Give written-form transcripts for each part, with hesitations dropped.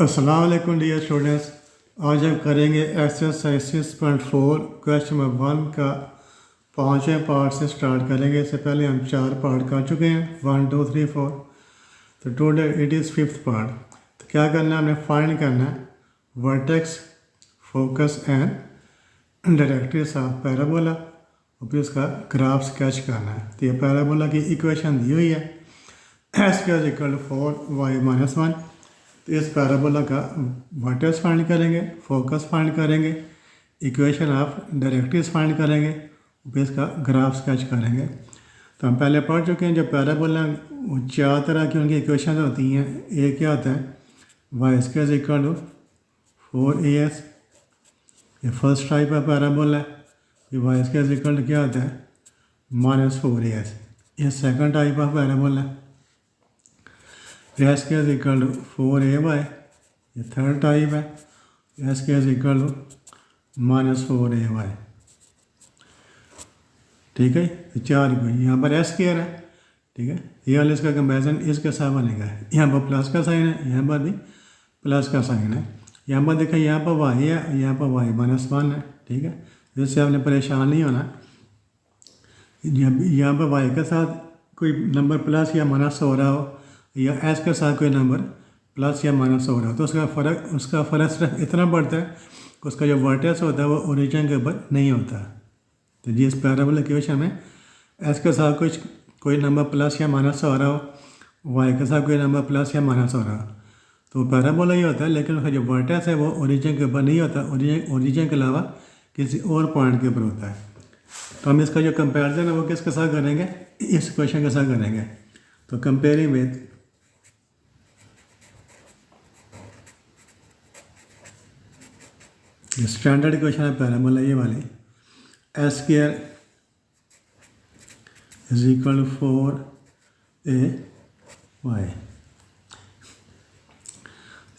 अस्सलाम वालेकुम dear students. आज हम करेंगे एक्सरसाइज 6.4 क्वेश्चन नंबर 1 का 5वें पार्ट से स्टार्ट करेंगे। इससे पहले हम 4 पार्ट कर चुके हैं 1 2 3 4। तो today it is 5th part. तो क्या करना है, हमने फाइंड करना है vertex, focus and directrix of parabola और फिर उसका ग्राफ स्केच करना है। तो ये पैराबोला की इक्वेशन दी हुई है एस के इक्वल 4y-1। तो इस पैराबोला का वर्टेक्स फाइंड करेंगे, फोकस फाइंड करेंगे, इक्वेशन ऑफ डायरेक्ट्रिक्स फाइंड करेंगे, फिर इसका ग्राफ स्केच करेंगे। तो हम पहले पढ़ चुके हैं, जो पैराबोला वो 4 तरह की उनकी इक्वेशन होती हैं। एक क्या होता है Y square equal to 4as, ये फर्स्ट टाइप ऑफ पैराबोला है। ये वाई स्क्वायर इक्वल टू क्या होता है -4as, ये सेकंड टाइप ऑफ पैराबोला है। एस के इक्वल टू 4ay, ये थर्ड टाइप है। एस के इक्वल टू -4ay, ठीक है। ये 4 इक्वेशन यहाँ पर एस केयर है, ठीक है। ये वाले इसका कंपेरिजन इसके साथ बनेगा। यहाँ पर प्लस का साइन है, यहाँ पर भी प्लस का साइन है। यहाँ पर देखा, यहाँ पर वाई है, यहाँ पर y-1 है, ठीक है। जिससे आपने परेशान नहीं होना। यहाँ पर वाई के साथ कोई नंबर प्लस या माइनस हो रहा हो, या एस के साथ कोई नंबर प्लस या माइनस हो रहा हो, तो उसका फ़र्क सिर्फ इतना पड़ता है कि उसका जो वर्टेक्स होता है वो ओरिजिन के ऊपर नहीं होता। तो जिस पैराबोला इक्वेशन में एस के साथ कोई नंबर प्लस या माइनस हो रहा हो, वाई के साथ कोई नंबर प्लस या माइनस हो रहा हो, तो पैराबोला ही होता है। लेकिन उसका जो वर्टेक्स है वो ओरिजिन के ऊपर नहीं होता, ओरिजिन के अलावा किसी और पॉइंट के ऊपर होता है। तो हम इसका जो कंपेरिजन है वो किसके साथ करेंगे, इस इक्वेशन के साथ करेंगे। तो कंपेयरिंग विथ स्टैंडर्ड इक्वेशन है पैराबोला, ये वाली S square is equal to 4ay।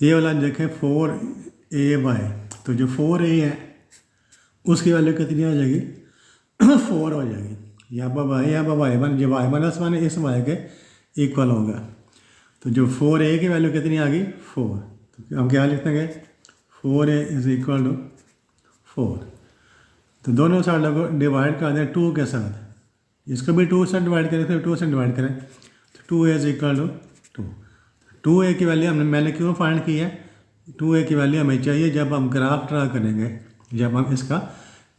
ये वाला देखें 4ay, तो जो 4a है उसकी वैल्यू कितनी आ जाएगी 4 हो जाएगी। यहाँ पर y, यहाँ पर y1, जो y-1 है इस y के इक्वल होगा। तो जो 4a की वैल्यू कितनी आ गई 4। तो हम क्या लिख देंगे 4a इज इक्वल टू 4। तो दोनों साइडों को डिवाइड कर दें 2 के साथ। इसको भी 2 से डिवाइड करें, फिर 2 से डिवाइड करें, तो 2a is equal to 2। 2a की वैल्यू मैंने क्यों फाइंड की है, 2a की वैल्यू हमें चाहिए जब हम ग्राफ ड्रा करेंगे। जब हम इसका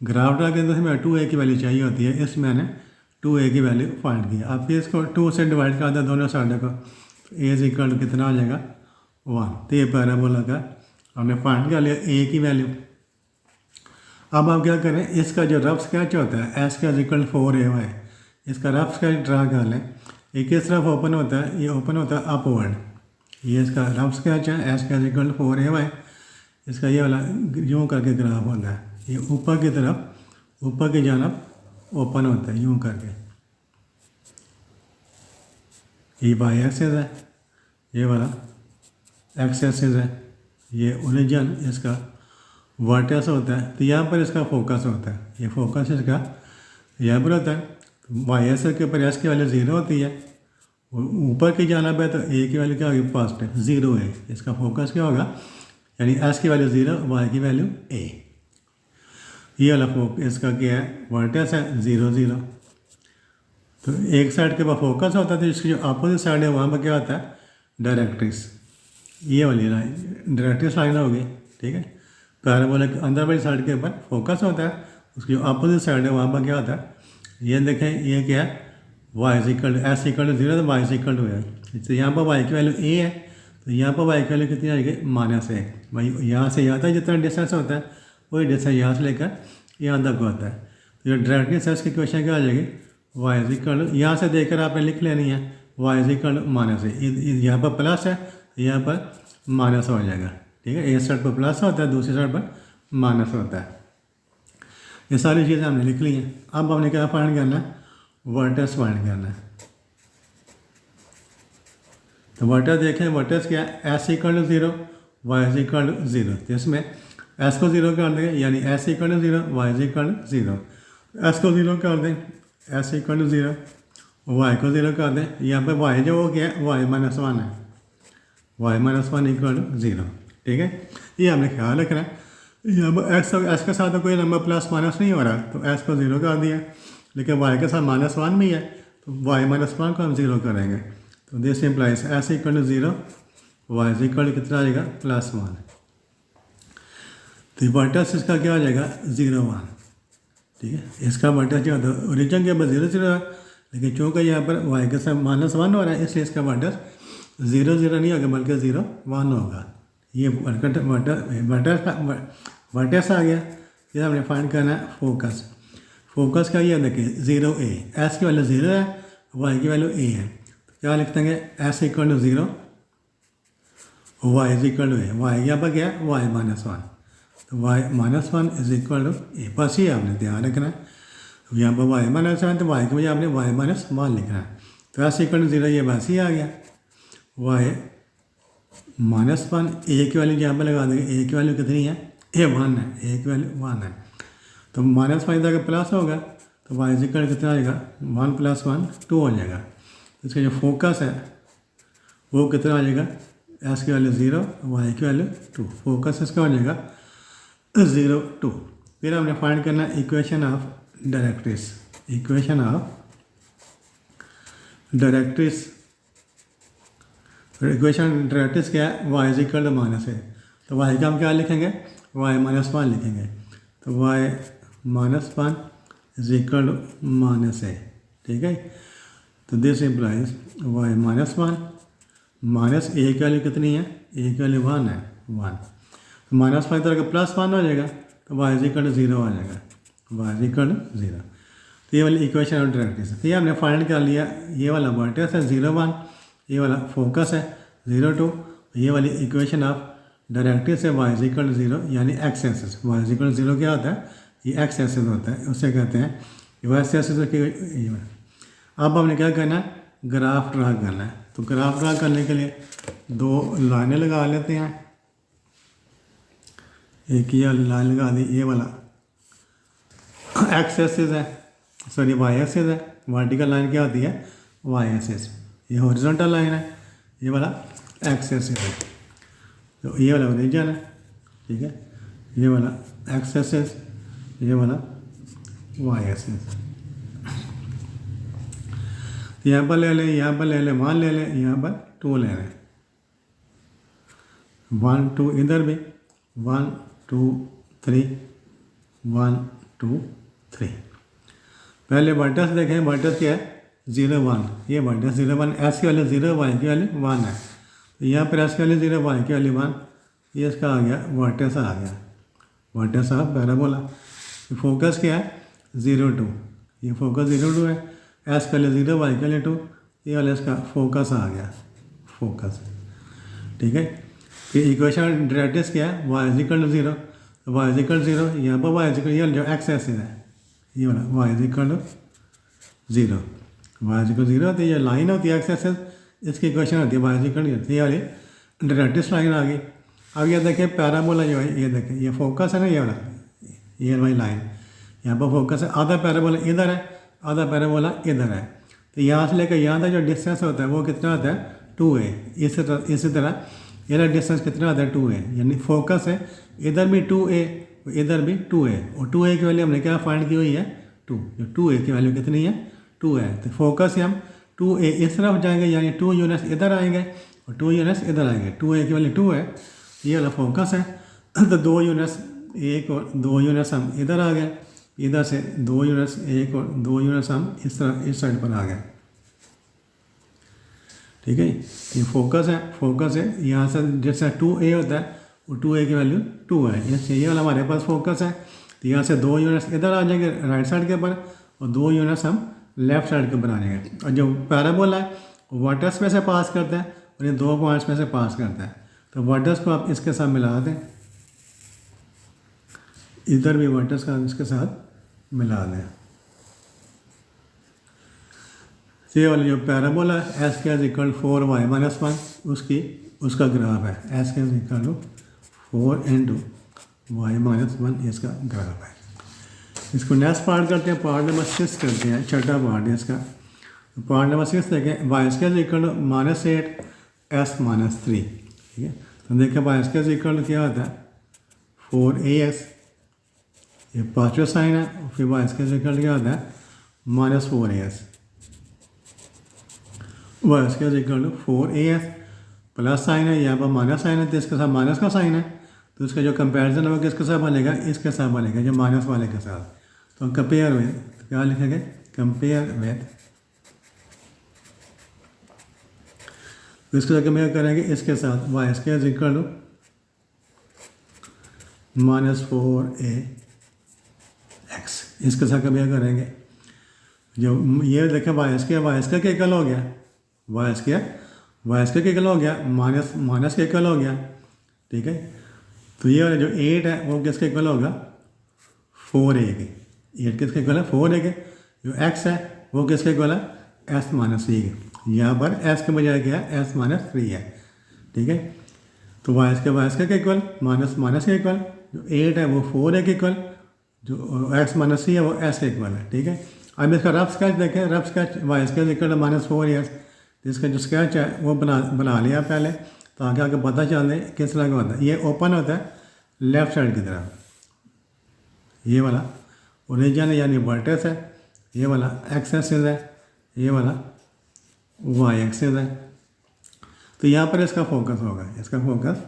ग्राफ ड्रा करेंगे तो हमें 2a की वैल्यू चाहिए होती है। इसमें मैंने 2a की वैल्यू फाइंड की। आप फिर इसको 2 से डिवाइड कर दें दोनों साइडों को, तो a इज इक्वल टू कितना आ जाएगा 1। तो ये पैराबोला का हमने फाइंड कर लिया a की वैल्यू। अब आप क्या करें, इसका जो रफ स्केच होता है एस का इक्वल 4ay, इसका रफ स्केच ड्रा कर लें। ये किस तरफ ओपन होता है, ये ओपन होता है अपवर्ड। ये इसका रफ स्केच है एस का इक्वल 4ay। इसका ये वाला यूँ करके ग्राफ होता है, ये ऊपर की तरफ, ऊपर की जानब ओपन होता है यूँ करके। ये वाई एक्सिस है, ये वाला एक्स एक्सिस है, ये ओरिजिन इसका वर्टेक्स होता है। तो यहाँ पर इसका फोकस होता है, ये फोकस इसका यहाँ पर होता है। वाई एक्सिस के ऊपर एस की वैल्यू 0 होती है, ऊपर की जानब है तो ए की वैल्यू क्या होगी पॉजिटिव 0 है। इसका फोकस क्या होगा, यानी एस की वैल्यू 0, वाई की वैल्यू a। ये वाला इसका क्या है वर्टेक्स है 0 0। तो एक साइड के ऊपर फोकस होता है, तो इसकी जो अपोजिट साइड है वहाँ पर क्या होता है डायरेक्ट्रिक्स। ये वाली लाइन डायरेक्ट्रिक्स लाइन होगी, ठीक है। पैराबोला के अंदर वाली साइड के ऊपर फोकस होता है, उसकी जो अपोजिट साइड है वहाँ पर क्या होता है, ये देखें ये क्या है y is equal to S equal to 0, तो y इज इक्वल टू है। तो यहाँ पर y की वैल्यू a है, तो यहाँ पर y की वैल्यू कितनी आएगी -1। भाई यहाँ से यहाँ तक जितना डिस्टेंस होता है वही डिस्टेंस यहाँ से लेकर यहाँ तक होता है। तो ये डायरेक्टली सर्च की क्वेश्चन क्या आ जाएगी y इज इक्वल टू, यहाँ से देखकर आपने लिख लेनी है y is equal to -a। यहाँ पर प्लस है, यहाँ पर माइनस हो जाएगा, ठीक है। एक साइड पर प्लस होता है, दूसरी साइड पर माइनस होता है। ये सारी चीज़ें हमने लिख ली हैं। अब हमने क्या फाइंड करना है, वर्टेक्स फाइंड करना है। तो वर्टेक्स देखें, वर्टेक्स क्या है S equal to 0, Y is equal to 0। तो इसमें एस को 0 कर देंगे, यानी S equal to 0, Y is equal to 0। S को 0 कर दें, एस इक्वल टू 0, वाई को 0 कर दें। यहाँ पर वाई जो वो क्या है y-1 है, y-1 इक्वल टू 0। ठीक है, ये हमने ख्याल रखना है। यहाँ पर एक्स के साथ तो कोई नंबर प्लस माइनस नहीं हो रहा, तो एक्स को 0 कर दिया, लेकिन वाई के साथ -1 भी है, तो वाई -1 को हम 0 करेंगे। तो this implies S equal to 0, Y is equal to कितना आ जाएगा +1। तो वर्टेक्स इसका क्या हो जाएगा 0 1, ठीक है। इसका वर्टेक्स जो होता है ओरिजिन के ऊपर 0 0 है, लेकिन चूँकि यहाँ पर वाई के साथ -1 हो रहा है, इसलिए इसका वर्टेक्स 0 0 नहीं होगा बल्कि 0 1 होगा। ये वर्टेक्स आ गया। ये हमने फाइंड करना है फोकस। फोकस का ये देखिए 0 A, एस की वैल्यू 0 है, वाई की वैल्यू A है, तो क्या लिख देंगे S equal to 0, Y is equal to A। Y यहाँ पर क्या है वाई -1, तो Y -1 is equal to A। बस ये आपने ध्यान रखना है। यहाँ पर वाई -1 तो वाई की वजह आपने वाई -1 लिखना है, तो एस इक्वल टू 0 ये बस ही आ गया। वाई -1 A की वैल्यू यहाँ पर लगा देंगे, A की वैल्यू कितनी है A 1 है, A की वैल्यू 1 है, तो -1 इधर का प्लस होगा, तो वाई इज इक्वल कितना आएगा 1 + 1 2 हो जाएगा। इसका जो फोकस है वो कितना आ जाएगा, एस की वैल्यू 0, वाई की वैल्यू 2, फोकस इसका हो जाएगा 0 2। फिर हमने फाइंड करना equation of directrix. Equation of directrix, equation directrix क्या है, Y is equal to -A, तो वाई का हम क्या लिखेंगे वाई -1 लिखेंगे, तो Y -1 is equal to -A, ठीक है। तो this implies Y -1 minus A की वैल्यू कितनी है, A की वैल्यू 1 है 1, तो -5 तरह का +1 हो जाएगा, तो वाई इज इक्वल टू 0 आ जाएगा, वाई इज इक्वल टू 0। तो ये वाली इक्वेशन ऑफ डायरेक्ट्रिक्स है। तो ये हमने फाइंड कर लिया, ये वाला वर्टेक्स है 0 1, ये वाला फोकस है 0 2, ये वाली इक्वेशन ऑफ डायरेक्ट्रिक्स है वाई इज इक्वल टू 0, यानी X axis. Y is equal to 0 क्या होता है, ये एक्स एक्सिस होता है, उसे कहते हैं वाई एक्सिस। अब हमने क्या करना है, ग्राफ ड्रा करना है। तो ग्राफ ड्रा करने के लिए 2 लाइनें लगा लेते हैं। एक ये लाइन लगा दी, ये वाला एक्स एक्सिस है, सॉरी वाई एक्सिस है। वर्टिकल लाइन क्या होती है वाई एक्सिस, ये हॉरिजॉन्टल लाइन है, ये वाला एक्स एक्सिस है। तो ये वाला ओरिजिन है, ठीक है, ये वाला एक्स एक्सिस, ये वाला वाई एक्सिस। यहाँ पर ले लें, यहाँ पर ले लें, 1 ले लें, यहाँ पर 2 ले लें, 1 2 इधर भी 1 2 3 1 2 3। पहले वर्टेक्स देखें, वर्टेक्स क्या है 0 1, ये वर्टेक्स 0 1, एस की वैल्यू 0, वाई की वैल्यू 1 है, तो यहाँ पर एस की वैल्यू 0, वाई की वैल्यू 1, ये इसका आ गया वर्टेक्स आ गया, वर्टेक्स ऑफ पैराबोला। फोकस क्या है 0 2, ये फोकस 0 2 है, एस का 0, वाई का 2, ये वाला इसका फोकस आ गया, फोकस, ठीक है। फिर इक्वेशन डायरेक्ट्रिक्स क्या है Y is equal to 0, Y is equal to 0, यहाँ पर वाई इज इक्वल, ये जो एक्स एक्सिस है ये वाला Y is equal to 0, Y is equal 0 होती है, ये लाइन होती है एक्स एक्सिस, इसकी इक्वेशन होती है वाई इज इक्वल टू, ये वाली डायरेक्ट्रिक्स लाइन आ गई। अब ये देखें पैराबोला जो है, ये देखें ये फोकस है ना, ये वाला ये वाली लाइन, यहाँ पर फोकस है, आधा पैराबोला इधर है, आधा पैराबोला इधर है, तो यहाँ से लेकर यहाँ तक जो डिस्टेंस होता है वो कितना होता है 2a। इसी तरह ये डिस्टेंस कितना होता है 2a, यानी फोकस है इधर भी 2a, इधर भी 2a, और 2a की वैल्यू हमने क्या फाइंड की हुई है 2, जो 2a की वैल्यू कितनी है 2 है। तो फोकस से हम 2a इस तरफ जाएंगे, यानी 2 यूनिट्स इधर आएंगे और 2 यूनिट्स इधर आएंगे, 2a की वैल्यू 2 है, ये वाला फोकस है। तो 2 यूनिट्स, एक और 2 यूनिट्स हम इधर आ गए, इधर से 2 यूनिट्स, एक और 2 यूनिट्स हम इस तरह इस साइड पर आ गए, ठीक है। ये फोकस है, फोकस है यहाँ से जैसे 2a होता है वो 2a की वैल्यू 2 है, ये वाला हमारे पास फोकस है। तो यहाँ से 2 यूनिट्स इधर आ जाएंगे राइट साइड के ऊपर, और 2 यूनिट्स हम लेफ्ट साइड के ऊपर आ जाएंगे। और जो पैराबोला है वर्टेक्स में से पास करता है और ये 2 पॉइंट्स में से पास करता है, तो वर्टेक्स को आप इसके साथ मिला दें, इधर भी वर्टेक्स का इसके साथ मिला दें। ये वाली जो पैराबोला है एस के इक्वल 4y - 1 उसका ग्राफ है, एस के इक्वल 4 × y - 1 इसका ग्राफ है। इसको नेक्स्ट पार्ट करते हैं, पार्ट नंबर 6 करते हैं, छठा पार्ट है इसका। पार्ट नंबर 6 देखें, y² इक्वल -8 s - 3, ठीक है। तो देखिए वाई स्क्वायर इक्वल टू क्या होता है 4ax, ये पॉजिटिव साइन है, फिर वाई स्क्वायर इक्वल टू क्या होता है -4as, Y square equal to 4as plus sign है, यहाँ पर माइनस साइन है तो इसके साथ माइनस का साइन है, तो इसका जो कंपैरिजन होगा किसके साथ बनेगा, इसके साथ बनेगा, जो माइनस वाले के साथ। तो कंपेयर विद, तो क्या लिखेंगे, कंपेयर विद, तो इसके साथ कंपेयर करेंगे इसके साथ Y square equal to -4ax, इसके साथ कंपेयर करेंगे। जो ये देखें वाई स्क्वायर के इक्वल हो गया, वाई स्क्वायर के इक्वल हो गया, माइनस के इक्वल हो गया, ठीक है। तो ये वाला जो 8 है वो किसके इक्वल होगा 4a के, 8 किसके इक्वल है 4a के, जो x है वो किसके इक्वल है s - 3 के, यहाँ पर s के बजाय क्या है s - 3 है, ठीक है। तो वाई स्क्वायर के इक्वल माइनस के इक्वल, जो 8 है वो 4a के इक्वल, जो x - 3 है वो s के इक्वल है, ठीक है। अब इसका रफ स्केच देखें, rough sketch Y square equal to -4as, इसका जो स्केच है वो बना लिया पहले, ताकि आगे पता चल जाए किस तरह का होता है। ये ओपन होता है लेफ्ट साइड की तरफ, ये वाला ओरिजिन यानी वर्टेक्स है, ये वाला एक्स एक्सिस है, ये वाला वाई एक्सिस है। तो यहाँ पर इसका फोकस होगा, इसका फोकस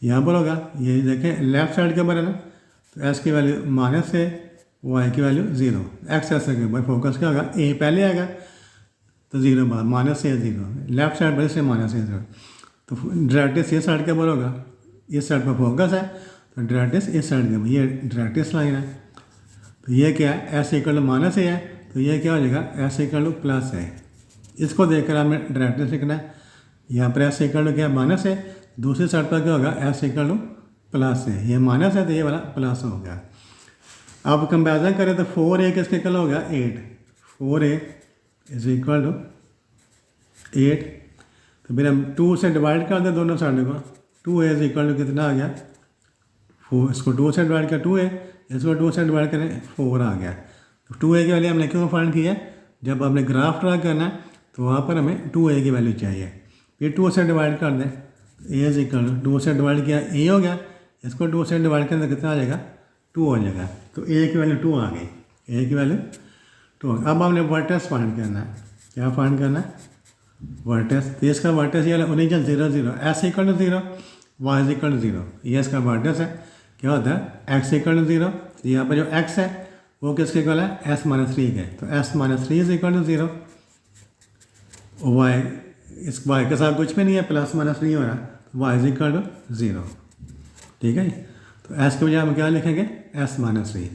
यहाँ पर होगा, ये देखें लेफ्ट साइड के ऊपर है ना, तो एस की वैल्यू माइनस है, वाई की वैल्यू 0, एक्स एक्सिस के ऊपर फोकस क्या होगा, ए पहले आएगा तो 0 बाद माइनस से 0, लेफ्ट साइड पर से माइनस से 0, तो डायरेक्टिस ये साइड के ऊपर होगा, इस साइड पर फोकस है तो डायरेक्टिस इस साइड के ऊपर, ये डायरेक्टिस लाइन है। तो ये क्या है एस इक्वल टू माइनस है, तो ये क्या हो जाएगा एस इक्वल टू प्लस है। इसको देखकर हमें डायरेक्टिस लिखना है, यहाँ पर एस इक्वल टू क्या माइनस है, दूसरी साइड पर क्या होगा एस इक्वल टू प्लस है, ये माइनस है तो ये वाला प्लस हो गया। अब कंपेरिजन करें तो 4a किसके इक्वल हो गया 8, 4a इज इक्वल टू 8, तो फिर हम 2 से डिवाइड कर दें दोनों साइड को, 2a इज इक्वल टू कितना आ गया 4, इसको 2 से डिवाइड कर 2a, इसको 2 से डिवाइड करें 4 आ गया। तो 2a की वैल्यू हमने क्यों फाइंड की है, जब आपने ग्राफ ड्रा करना है तो वहाँ पर हमें 2a की वैल्यू चाहिए, फिर 2 से डिवाइड कर दें, a इज इक्वल टू 2 से डिवाइड किया a हो गया, इसको 2 से डिवाइड करें तो कितना आ जाएगा 2 हो जाएगा, तो a की वैल्यू 2 आ गई, a की वैल्यू 2। अब हमने वर्टेक्स फाइंड करना है, क्या फाइंड करना है वर्टेक्स, तो इसका वर्टेक्स ये origin 0 0, S equal to 0, Y is equal to 0, ये इसका वर्टेक्स है। क्या होता है एक्स इक्वल टू 0, तो यहाँ पर जो x है वो किसके इक्वल है s - 3 के, तो s - 3 is equal to 0, Y इस वाई के साथ कुछ भी नहीं है, प्लस माइनस नहीं हो रहा, वाई इज इक्वल टू 0, ठीक है। तो s के बजाय हम क्या लिखेंगे s - 3,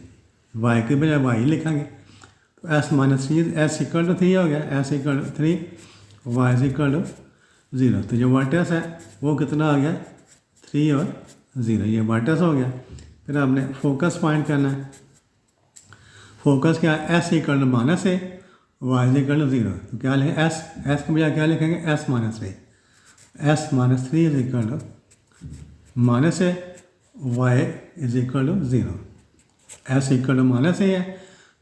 वाई के बजाय वाई लिखेंगे, तो s - 3 s इक्वल टू 3 हो गया, s equal to 3, Y is equal to 0, तो जो वर्टेक्स है वो कितना आ गया 3 और 0, ये वर्टेक्स हो गया। फिर आपने फोकस फाइंड करना है, फोकस क्या है s इक्वल टू माइनस है, वाई इज इक्वल टू 0, तो क्या लिखेंगे s के बजाय क्या लिखेंगे s - 3, s - 3 is equal to minus है, Y is equal to 0, s equal to minus है,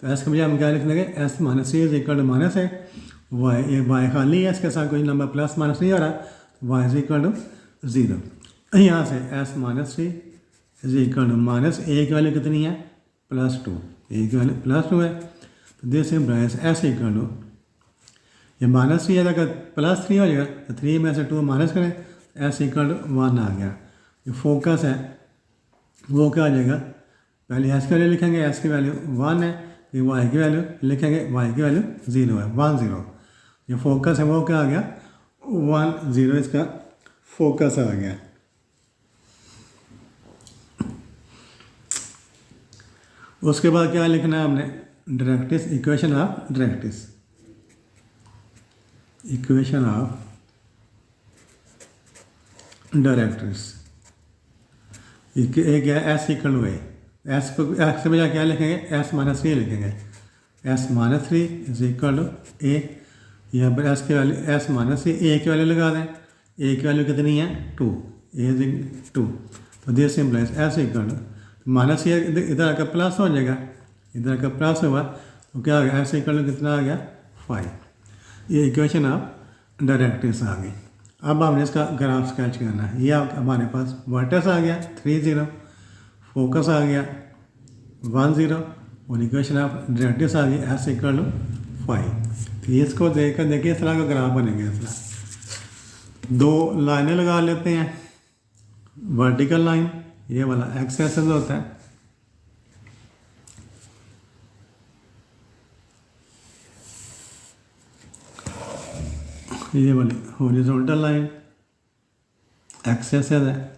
तो s के बजाय हम क्या लिख देंगे s - 3 is equal to minus है, वाई खाली है, इसके साथ कोई नंबर प्लस माइनस नहीं हो रहा, वाई इज इक्वल टू 0। यहाँ से s - 3 is equal to minus a की वैल्यू कितनी है +2, a की वैल्यू +2 है, तो this implies s equal to, ये -3 है अगर +3 हो जाएगा तो 3 में से 2 माइनस करें, s इक्वल टू 1 आ गया। जो फोकस है वो क्या आ जाएगा, पहले s की वैल्यू लिखेंगे, s की वैल्यू 1 है, फिर y की वैल्यू लिखेंगे, y की वैल्यू 0 है, 1 0, जो फोकस है वो क्या आ गया 1 0, इसका फोकस आ गया। उसके बाद क्या लिखना है हमने directrix, equation of directrix, equation of directrix, एक है एस इक्वल टू ए, एस को एक्स के बजाय क्या लिखेंगे s - 3 लिखेंगे, s - 3 इज इक्वल टू ए, यहाँ पर s की वैल्यू s - 3, a की वैल्यू लगा दें, a की वैल्यू कितनी है 2, a इज 2, तो this implies s equal to minus, ये इधर आकर प्लस हो जाएगा, इधर का प्लस हुआ तो क्या आ गया s इक्वल टू कितना आ गया 5, ये इक्वेशन ऑफ डायरेक्ट्रिक्स आ गई। अब हमने इसका ग्राफ स्केच करना है। ये हमारे पास वर्टेक्स आ गया 30, फोकस आ गया 10 और इक्वेशन ऑफ डायरेक्ट्रिक्स आ गई एस इक्वल टू 5। तो इसको देखकर देखिए इस तरह का ग्राफ बनेगा। इस तरह 2 लाइनें लगा लेते हैं। वर्टिकल लाइन ये वाला एक्स एक्सिस होता है, ये वाली हॉरिजॉन्टल लाइन एक्स एक्सिस है।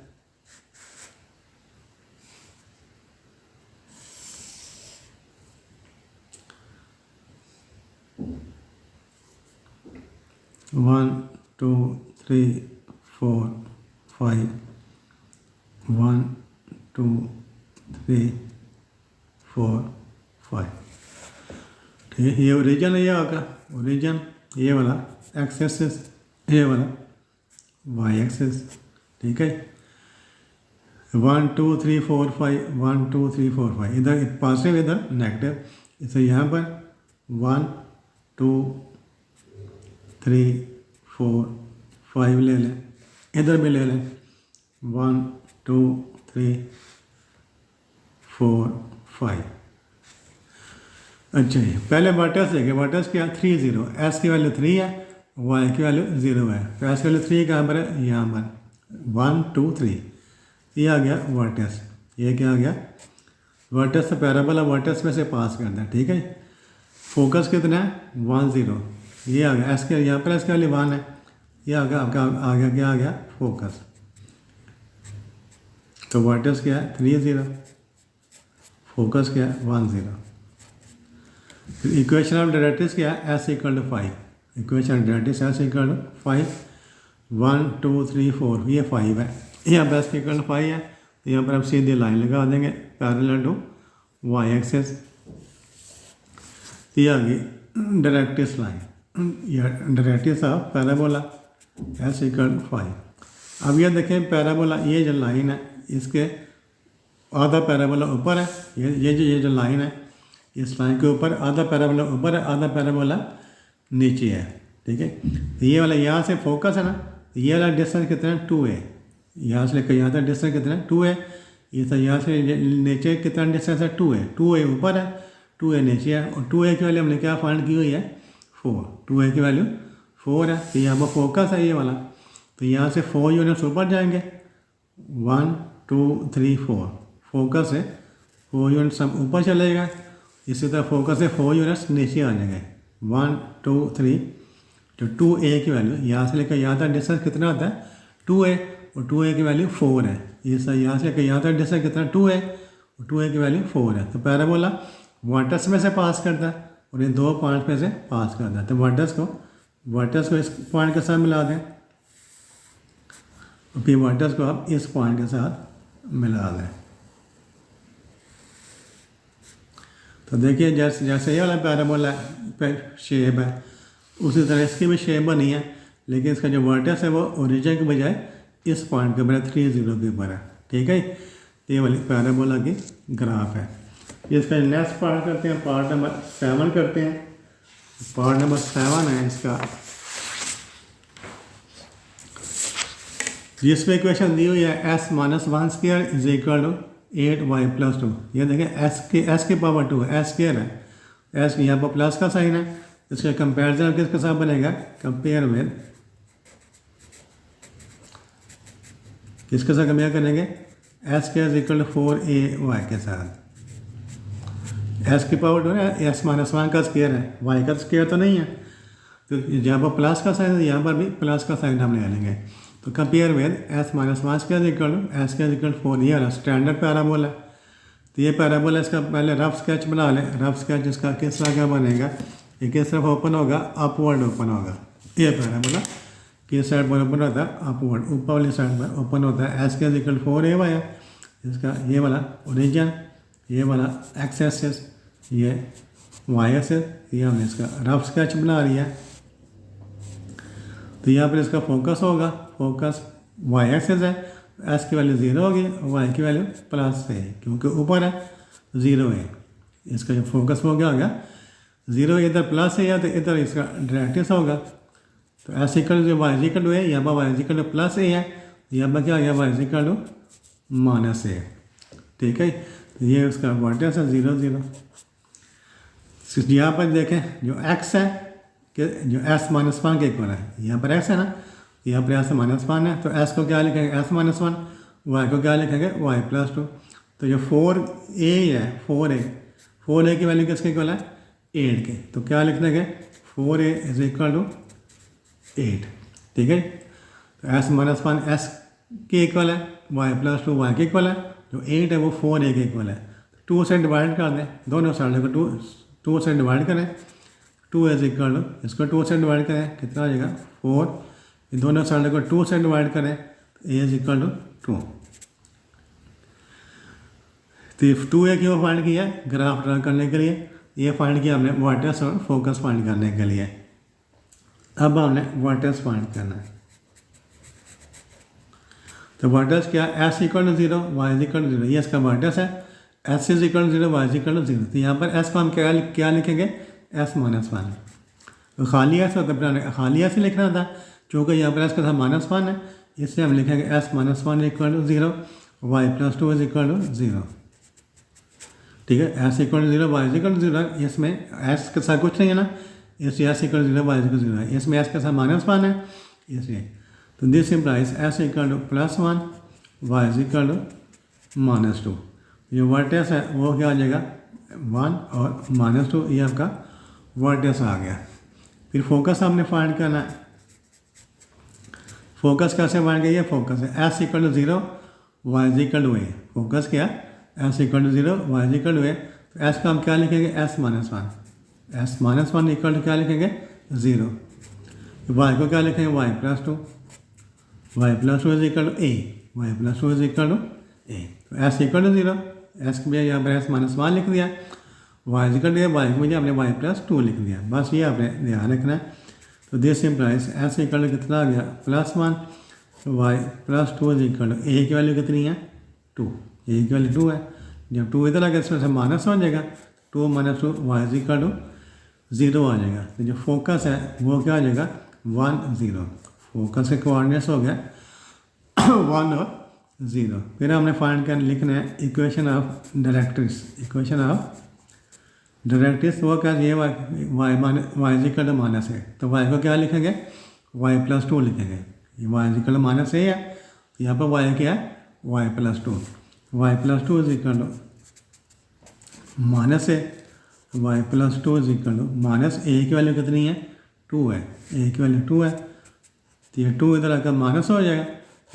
One two three four five, 1 2 3 4 5। ठीक है, ये ओरिजिन ये होगा, ओरिजिन ये वाला एक्स एक्सिस, ये वाला वाई एक्सिस। ठीक है, 1 2 3 4 5, 1 2 3 4 5, इधर पॉजिटिव इधर नेगेटिव। इसे यहाँ पर 1 2 3 4 5 ले लें, इधर भी ले लें 1 2 3 4 5। अच्छा जी, पहले वर्टेक्स देखें। वर्टेक्स क्या 3 0, एस की वैल्यू 3 है, वाई की वैल्यू 0 है। तो एस की वैल्यू 3 कहाँ पर है, यहाँ पर 1 2 3। ये आ गया वर्टेक्स। ये क्या आ गया, वर्टेक्स से पैराबोला वर्टेक्स में से पास करना है। ठीक है, फोकस कितना है 1 0। ये आ गया एस के, यहाँ पर एस की वैल्यू 1 है। ये आ गया आपका, आ गया क्या आ गया, फोकस। तो वर्टेक्स क्या है 3 0, फोकस क्या है 1 0। फिर इक्वेशन ऑफ डायरेक्ट्रिक्स क्या है, S equal to 5। Equation of directrix S equal to 5, 1 2 3 4, ये 5 है। यहाँ पर एस इक्वल टू 5 है, तो यहाँ पर आप सीधी लाइन लगा देंगे पैरेलल टू वाई एक्सिस। ये आ गई डायरेक्ट्रिक्स लाइन, या directrix of parabola S equal to 5। अब ये देखें पैराबोला, ये जो लाइन है इसके आधा पैराबोला ऊपर है, ये जो लाइन है इस लाइन के ऊपर आधा पैराबोला ऊपर है, आधा पैराबोला नीचे है। ठीक है, तो ये वाला यहाँ से फोकस है ना, ये वाला डिस्टेंस कितना है 2 है। यहाँ से लेकर यहाँ तक डिस्टेंस कितना है 2 है। ये तो यहाँ से नीचे कितना डिस्टेंस है 2 है। 2 है ऊपर है, 2 है नीचे है, और 2 है की वैल्यू हमने क्या फाइंड की हुई है 4। 2 है की वैल्यू 4 है। तो यहाँ पर फोकस है ये वाला, तो यहाँ से 4 यूनिट्स ऊपर जाएंगे, 1 2 3 4। फोकस है 4 यूनिट्स हम ऊपर चलेगा, इसी तरह फोकस से 4 यूनिट्स नीचे आ जाएंगे, 1 2 3। तो 2a की वैल्यू यहाँ से लेकर यहाँ तक डिस्टेंस कितना आता है 2a, और 2a की वैल्यू 4 है। ये सर यहाँ से लेकर यहाँ तक डिस्टेंस कितना 2a, और 2a की वैल्यू 4 है। तो पैराबोला वर्टेक्स में से पास करता है और ये 2 पॉइंट में से पास करता है। तो वर्टेक्स को इस पॉइंट के साथ मिला दें, और फिर वर्टेक्स को आप इस पॉइंट के साथ मिला दें। तो देखिए जैसे ये वाला पैराबोला शेप है, उसी तरह इसकी भी शेप बनी है, लेकिन इसका जो वर्टेक्स है वो ओरिजिन के बजाय इस पॉइंट के ऊपर 3 0 के ऊपर है। ठीक है, ये वाली पैराबोला की ग्राफ है। इसका नेक्स्ट पार्ट करते हैं, पार्ट नंबर 7 करते हैं। पार्ट नंबर 7 है इसका, जिसमें इक्वेशन दी हुई है S minus 1 square is equal to 8y plus 2। ये देखें एस की पावर 2 है, एस स्क्वायर है, एस यहाँ पर प्लस का साइन है। इसका कंपेरिजन किसके साथ बनेगा, कंपेयर विद, किसके साथ कंपेयर करेंगे, S square is equal to 4ay के साथ। एस की पावर 2 है, एस माइनस 1 का स्क्वायर है, वाई का स्क्वायर तो नहीं है। तो जहाँ पर प्लस का साइन है यहाँ पर भी प्लस का साइन हम ले लेंगे। तो compare with S minus 1 square equal to S square equal 4। ये वाला स्टैंडर्ड पैराबोला। तो ये पैराबोला इसका पहले रफ स्केच बना लें। रफ स्केच इसका किस तरह का बनेगा, ये किस तरफ ओपन होगा, अपवर्ड ओपन होगा। ये पैराबोला किस साइड पर ओपन होता है, अपवर्ड, ऊपर वाली साइड पर ओपन होता है। एस स्क्वायर इक्वल 4 है इसका, ये वाला ओरिजिन, ये वाला एक्स एक्सिस, ये वाई एक्सिस। ये हमने इसका रफ स्केच बना लिया। तो यहाँ पर इसका फोकस होगा, फोकस वाई एक्सिस है, एस की वैल्यू 0 होगी, वाई की वैल्यू प्लस है, क्योंकि ऊपर है 0 है। इसका जो फोकस हो गया 0, इधर प्लस है या तो इधर इसका डायरेक्ट्रिक्स होगा, तो एस इक्वल जो वाई इक्वल टू है, यहाँ पर वाई इक्वल टू प्लस ए है, यहाँ पर क्या हो गया Y equal to minus A है। ठीक है, तो ये उसका वर्टेक्स है 0 0। यहाँ पर देखें जो एक्स है कि जो एस माइनस वन के इक्वल है, यहाँ पर एक्स है ना, यहाँ पर एस माइनस वन है, तो एस को क्या लिखेंगे एस माइनस वन, वाई को क्या लिखेंगे वाई प्लस टू। तो जो 4a है 4a की वैल्यू किसके इक्वल है 8 के, तो क्या लिख देंगे 4a इज इक्वल टू 8। ठीक है, तो एस माइनस वन एस के इक्वल है, वाई प्लस टू वाई के इक्वल है, जो 8 है वो 4a के इक्वल है। 2 से डिवाइड कर दें, दोनों साइड को 2 से डिवाइड करें, 2 इज इक्वल टू इसको 2 से डिवाइड करें कितना हो जाएगा 4, दोनों साइड को 2 से डिवाइड करें तो a इज इक्वल टू 2। तो 2a क्यों फाइंड किया ग्राफ ड्रा करने के लिए, ये फाइंड किया हमने वर्टेक्स और फोकस फाइंड करने के लिए। अब हमने वर्टेक्स फाइंड करना है, तो वर्टेक्स क्या S equal to 0 Y equal to 0, ये इसका वर्टेक्स है। S is equal to 0 Y equal to 0, तो यहाँ पर एस को हम क्या लिखेंगे एस माइनस वन। तो खाली एस होता है, खाली एस ही लिखना था, चूँकि यहाँ पर एस का था माइनस वन है, इसलिए हम लिखेंगे S minus one equal to 0 Y plus two is equal to 0। ठीक है, S equal to 0 Y equal to 0, इसमें एस के साथ कुछ नहीं है ना, इसलिए S equal to 0 Y equal to 0 है, इसमें एस के साथ माइनस वन है इसलिए। तो this implies S equal to plus one Y equal to minus two. जो वर्टेक्स है वो क्या आ जाएगा 1 और माइनस 2, ये आपका वर्टेक्स आ गया। फिर फोकस हमने फाइंड करना है, फोकस कैसे फाइंड किया, फोकस है S equal to 0 Y equal to A, focus क्या S equal to 0 Y equal to A, तो एस का हम क्या लिखेंगे S minus one, S minus one equal to क्या लिखेंगे 0, वाई को क्या लिखेंगे Y plus two, Y plus two is equal to A, Y plus two is equal to A. तो एस इक्वल टू 0, एस को भी यहाँ पर एस माइनस वन लिख दिया, वाई इक्वल टू वाई को भी हमने वाई प्लस टू लिख दिया, बस ये आपने ध्यान रखना है। तो this implies S equal to कितना आ गया plus one, Y plus two is equal to A की वैल्यू कितनी है 2, ए की वैल्यू 2 है, जब 2 इधर आ गया इसमें से माइनस हो जाएगा, 2 माइनस 2 वाई इक्वल टू 0 आ जाएगा। तो जो फोकस है वो क्या आ जाएगा 1 0, फोकस के कोऑर्डिनेट्स हो गया 1 और 0। फिर हमने फाइंड कर लिखना है equation of directrix, equation of directrix वो क्या ये वाई इक्वल टू माइनस है, तो वाई को क्या लिखेंगे वाई प्लस टू लिखेंगे, ये Y equal to minus A है, यहाँ पर वाई क्या है Y plus two, Y plus two is equal to minus A, Y plus two is equal to minus A की वैल्यू कितनी है 2 है, ए की वैल्यू 2 है, तो ये 2 इधर आकर माइनस हो जाएगा,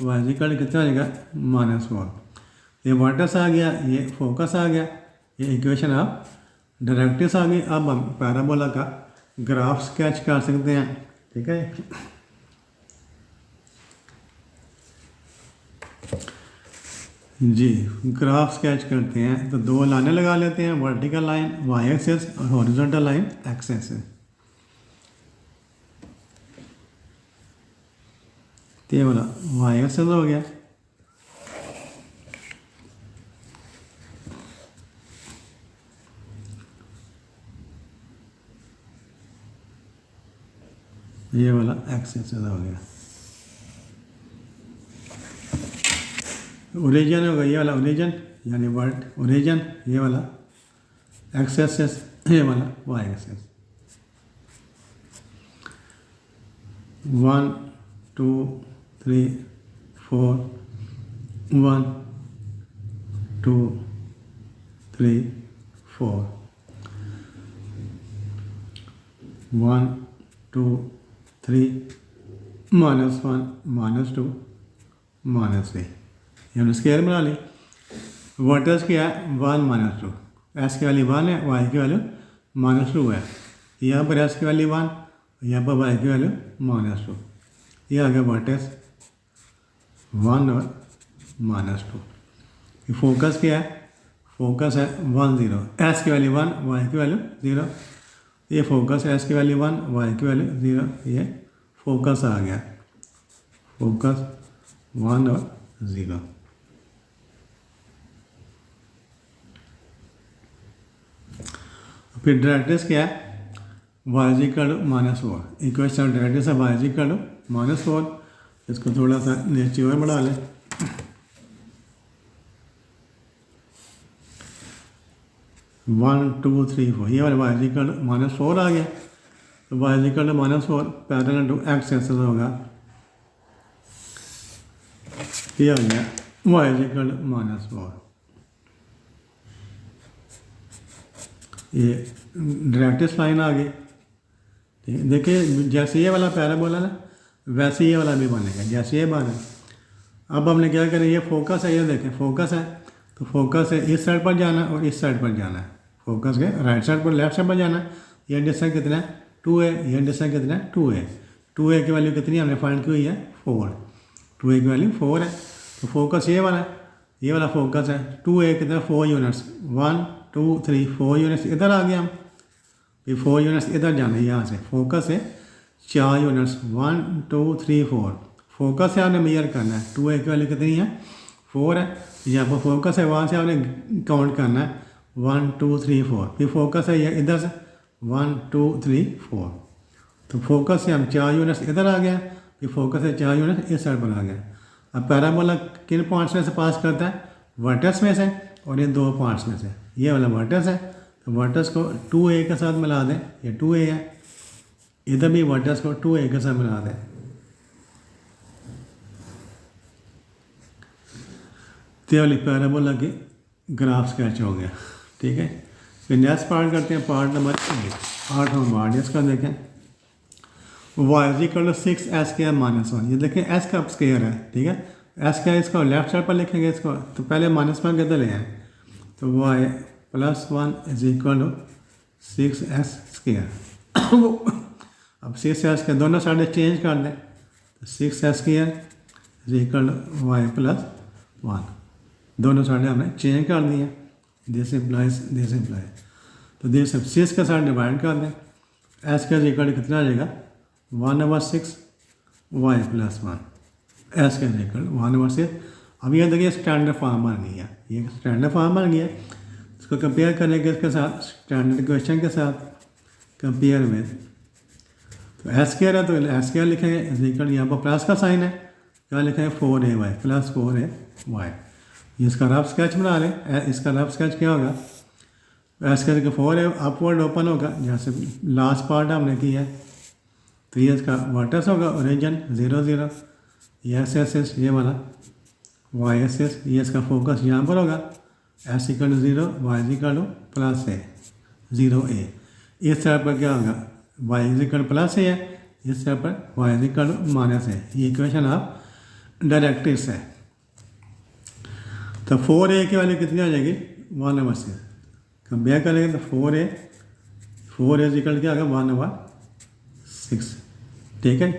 वाई इक्वल टू कितना आ जाएगा -4। ये वर्टेक्स आ गया, ये फोकस आ गया, ये इक्वेशन ऑफ डायरेक्ट्रिक्स आ गई। अब हम पैराबोला का ग्राफ स्केच कर सकते हैं। ठीक है, जी ग्राफ स्केच करते हैं तो 2 लाइनें लगा लेते हैं, वर्टिकल लाइन वाई एक्सिस और हॉरिजॉन्टल लाइन एक्स एक्सिस। तो ये वाला वाई एक्सिस हो गया, ये वाला एक्स एक्सिस हो गया, ओरिजिन होगा ये वाला ओरिजिन यानी वर्ड ओरिजिन, ये वाला एक्स एक्सिस, ये वाला वाई एक्सिस। 1 2 3 4 1 2 3 4 1 2 3 -1 -2 -3, हमने स्केयर बना ली। वर्टेक्स क्या है 1 -2, एस की वैल्यू 1 है, वाई की वैल्यू -2 है, यहाँ पर एस की वैल्यू 1, यहाँ पर वाई की वैल्यू -2, ये आ गया वर्टेक्स 1 और -2। फोकस क्या है, फोकस है 1 0, एस की वैल्यू 1 वाई की वैल्यू 0, ये फोकस है एस की वैल्यू 1 वाई की वैल्यू 0, ये फोकस आ गया, फोकस 1 और 0। फिर डायरेक्ट्रिक्स क्या है, Y is equal to -4। Equation directly से वाई इज इक्वल टू -4। इसको थोड़ा सा नीचे और बढ़ा लें। 1 2 3 4 ये वाला वाई इज इक्वल टू -4 आ गया। तो Y is equal to -4 parallel to X axis होगा। ये आ गया वाई इज इक्वल टू -4। ये डायरेक्ट्रिक्स लाइन आ गई। ठीक है, देखिए जैसे ये वाला पैराबोला ना वैसे ये वाला भी बनेगा जैसे ये बना। अब हमने क्या करें, ये फोकस है, ये देखें फोकस है, तो फोकस है इस साइड पर जाना और इस साइड पर जाना है। फोकस के राइट साइड पर लेफ्ट साइड पर जाना। ये डिस्टेंस कितना है 2a, ये डिस्टेंस कितना है 2a। 2a की वैल्यू कितनी हमने फाइंड की हुई है 4। 2a की वैल्यू 4 है। तो फोकस ये वाला फोकस है। 2a कितना 4 यूनिट्स, 1 2 3 4 यूनिट्स इधर आ गया हम। ये 4 यूनिट्स इधर जाना है, यहाँ से फोकस है 4 यूनिट्स 1 2 3 4। फोकस से आपने मेजर करना है। 2a की वैल्यू कितनी है 4 है। यहाँ पर फोकस है, वहाँ से आपने काउंट करना है 1 2 3 4। फिर फोकस है ये इधर से 1 2 3 4। तो फोकस से हम 4 यूनिट्स इधर आ गया, फिर फोकस से 4 यूनिट्स इस साइड पर आ गया। अब पैराबोला किन पॉइंट्स में से पास करता है, वर्टेक्स में से और ये 2 पॉइंट्स में से। ये वाला वर्टेक्स है, तो वर्टेक्स को 2a के साथ मिला दें, ये 2a है। इधर भी वर्टेक्स को 2a के साथ मिला दें। तो वाली पैराबोला की ग्राफ स्केच हो गया। ठीक है, फिर नेक्स्ट पार्ट करते हैं, पार्ट नंबर 8 हम पार्ट इसका देखें। Y is equal to 6s² -1। ये देखें s का स्क्वायर है। ठीक है, s का इसको लेफ्ट साइड पर लिखेंगे इसको, तो पहले -1 किधर ले आए, तो y +1 is equal to 6s²। अब 6s के दोनों साइड चेंज कर दें, तो 6s² is equal to y +1। दोनों साइड हमने चेंज कर दिए, दिस इम्प्लाइज। तो दिस 6 के साथ डिवाइड कर दें, s का इक्वल कितना आ जाएगा 1/6 y +1। s का इक्वल 1/6। अब ये देखिए स्टैंडर्ड फॉर्म बन गया, ये स्टैंडर्ड फॉर्म बन गया। इसको कंपेयर करेंगे इसके साथ स्टैंडर्ड इक्वेशन के साथ कंपेयर में, तो s² है तो s² लिखेंगे इज इक्वल, यहाँ पर प्लस का साइन है, क्या लिखेंगे 4ay + 4ay। इसका रफ स्केच बना लें। इसका रफ स्केच क्या होगा, s का 4 है, अपवर्ड ओपन होगा जैसे लास्ट पार्ट हमने किया है। तो ये इसका वर्टेक्स होगा ओरिजिन 0 0, ये s ये वाला y एक्सिस, ये इसका फोकस यहाँ पर होगा s = 0 y = +a 0a। इस साइड पर क्या होगा y = +a है, इस साइड पर y = -a। ये इक्वेशन आप डायरेक्ट्रिक्स है। तो 4a की वैल्यू कितनी आ जाएगी 1/6। कंपेयर करेंगे तो 4a = क्या होगा 1/6। ठीक है,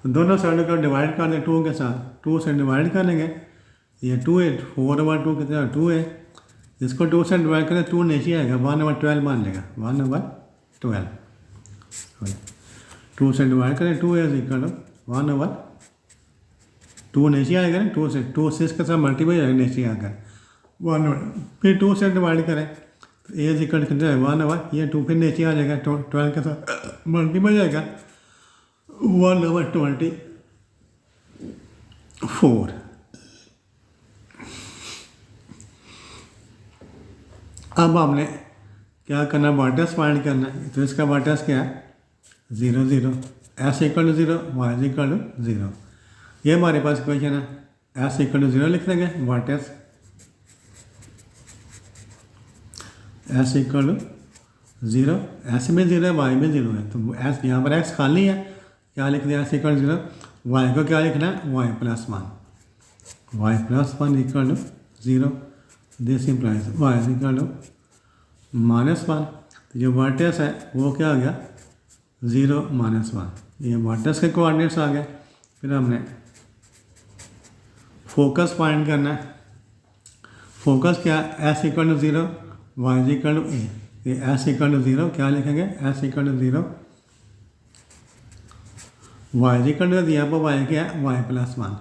तो दोनों साइडों को डिवाइड कर दें 2 के साथ, 2 से डिवाइड कर लेंगे, ये 2a 4/2 कितना 2a। इसको 2 से डिवाइड करें 2 नीचे आएगा 1/12 मान लेगा 1/12। 2 से डिवाइड करें 2a = 1/2 नीचे आएगा ना, 2 से 2 6 के साथ मल्टीप्लाई आएगा नीचे आकर 1। फिर 2 से डिवाइड करें तो a = कितना है 1/, ये 2 फिर नीचे आ जाएगा 12 के साथ मल्टीप्लाई जाएगा 1/24। अब हमने क्या करना, वर्टेक्स फाइंड करना है। तो इसका वर्टेक्स क्या है 0 0, s = 0 y = 0। ये हमारे पास इक्वेशन है, s = 0 लिख देंगे, वर्टेक्स s = 0, s में 0 है y में 0 है, तो s यहाँ पर x खाली है, क्या लिख दिया s = 0। y को क्या लिखना है y +1 = 0। This implies y = -1। तो जो वर्टेक्स है वो क्या आ गया 0 -1। ये वर्टेक्स के कोऑर्डिनेट्स आ गए। फिर हमने फोकस फाइंड करना है। फोकस क्या s = 0 y = a। ये s = 0 क्या लिखेंगे s = 0 y = यहाँ पर y क्या है y +1,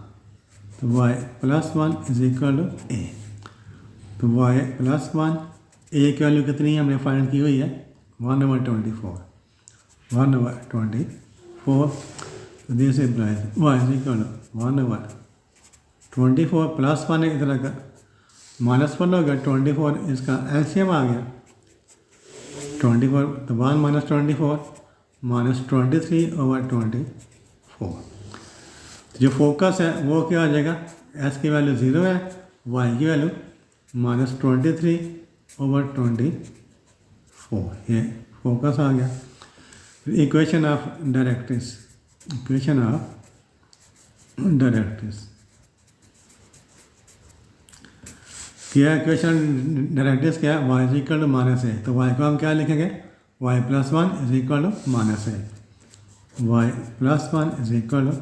तो y +1 = a। तो y +1 a की वैल्यू कितनी है हमने फाइंड की हुई है 1/24। 1 over 24. So this implies y is equal to 1 over 24 plus 1 है इधर का माइनस 1 हो गया 24 इसका एलसीएम आ गया 24 तो 1 माइनस 24 माइनस 23 ओवर 24। जो फोकस है वो क्या आ जाएगा एस की वैल्यू 0 है वाई की वैल्यू माइनस 23 ओवर 24 ये फोकस आ गया। Equation of directrix equation of directrix क्या इक्वेशन डायरेक्ट्रिक्स क्या है Y is equal to minus A तो वाई को हम क्या लिखेंगे Y plus 1 is equal to minus A Y plus 1 is equal to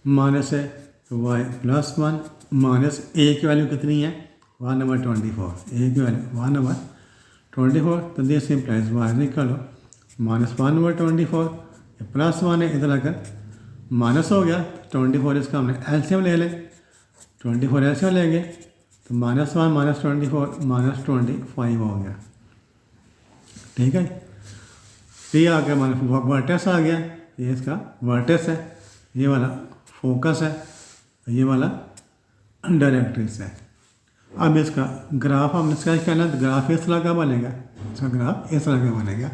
minus A तो वाई प्लस 1 माइनस ए की वैल्यू कितनी है 1 over 24 ए की वैल्यू 1 over 24 तो this implies Y is equal to minus 1 over 24 plus 1 है इधर आकर minus हो गया 24 इसका हमने एलसीएम ले लें 24 एलसीएम लेंगे तो माइनस 1 माइनस 24 माइनस 25 हो गया। ठीक है ये आ गया माइनस वर्टेक्स आ गया ये इसका वर्टेक्स है ये वाला फोकस है ये वाला डायरेक्ट्रिक्स है। अब इसका ग्राफ हमने स्केच करना तो ग्राफ इस तरह का बनेगा इसका ग्राफ इस तरह का बनेगा